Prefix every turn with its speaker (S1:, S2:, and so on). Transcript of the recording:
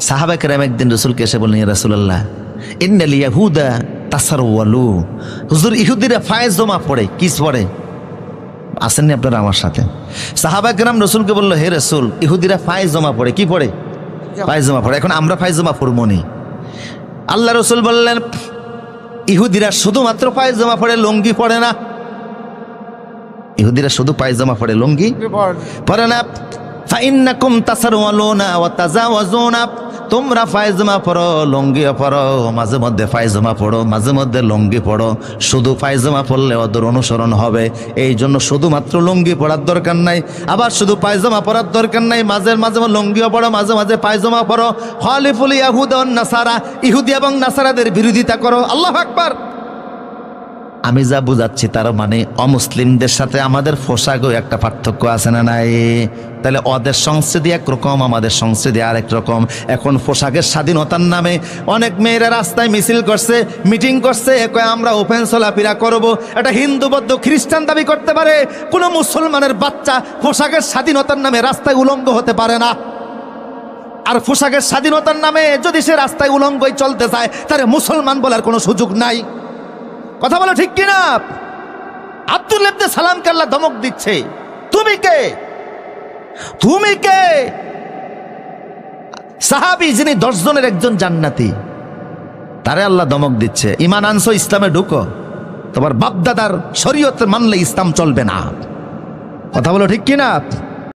S1: সাহাবা কেরাম একদিন রসুলকে এসে বললেন, ইয়া রাসূলুল্লাহ ইন্নাল ইয়াহুদা তাসারওয়ালু, হুজুর ইহুদিরা ফায়েজ জমা পড়ে। কি পড়ে? আসেননি আপনারা আমার সাথে? সাহাবা কেরাম রসুলকে বললো, হে রসুল, ইহুদিরা ফায়েজ জমা পড়ে। কি পড়ে? ফায়েজ জমা পড়ে। এখন আমরা ফায়েজ জমা পড়বো নি? আল্লাহ রসুল বললেন, ইহুদিরা শুধুমাত্র পায়জামা পড়ে, লুঙ্গি পড়ে না। ইহুদিরা শুধু পায়জামা পড়ে, লুঙ্গি পড়ে না। ফাইন্নাকুম তাসারওয়ালুনা ওয়া তাজাওয়াজুনা, তোমরা পায়জামা পড়ো, লুঙ্গিও পড়ো, মাঝে মধ্যে পায়জামা পড়ো, মাঝে মধ্যে লুঙ্গি পড়ো। শুধু পায়জামা পড়লে ওদের অনুসরণ হবে, এই জন্য শুধুমাত্র লুঙ্গি পড়ার দরকার নাই, আবার শুধু পায়জামা পড়ার দরকার নাই, মাঝে মাঝে লুঙ্গিও পড়ো, মাঝে মাঝে পায়জামা পড়ো। খালিফুল ইয়াহুদ ওয়ান নাসারা, ইহুদি এবং নাসারাদের বিরোধিতা করো। আল্লাহু আকবার। আমি যা বুঝাচ্ছি তার মানে অমুসলিমদের সাথে আমাদের পোশাকেও একটা পার্থক্য আছে না নাই? তাহলে ওদের সংস্কৃতি একরকম, আমাদের সংস্কৃতি আরেক রকম। এখন পোশাকের স্বাধীনতার নামে অনেক মেয়েরা রাস্তায় মিছিল করছে, মিটিং করছে, আমরা ওপেন চলাফেরা করব। এটা হিন্দু বৌদ্ধ খ্রিস্টান দাবি করতে পারে, কোনো মুসলমানের বাচ্চা পোশাকের স্বাধীনতার নামে রাস্তায় উলঙ্গ হতে পারে না। আর পোশাকের স্বাধীনতার নামে যদি সে রাস্তায় উলঙ্গই চলতে চায়, তাহলে মুসলমান বলার কোনো সুযোগ নাই। কথা বলো ঠিক কিনা? আব্দুল্লাহ ইবনে সালামকে আল্লাহ ধমক দিচ্ছে, তুমি কে? তুমি কে? সাহাবী যিনি 10 জনের একজন জান্নাতি, তারে আল্লাহ ধমক দিচ্ছে, ঈমান আনছো, ইসলামে ঢুকো, তোমার বাপ দাদার শরীয়ত মানলে ইসলাম চলবে না। কথা বলো ঠিক কিনা?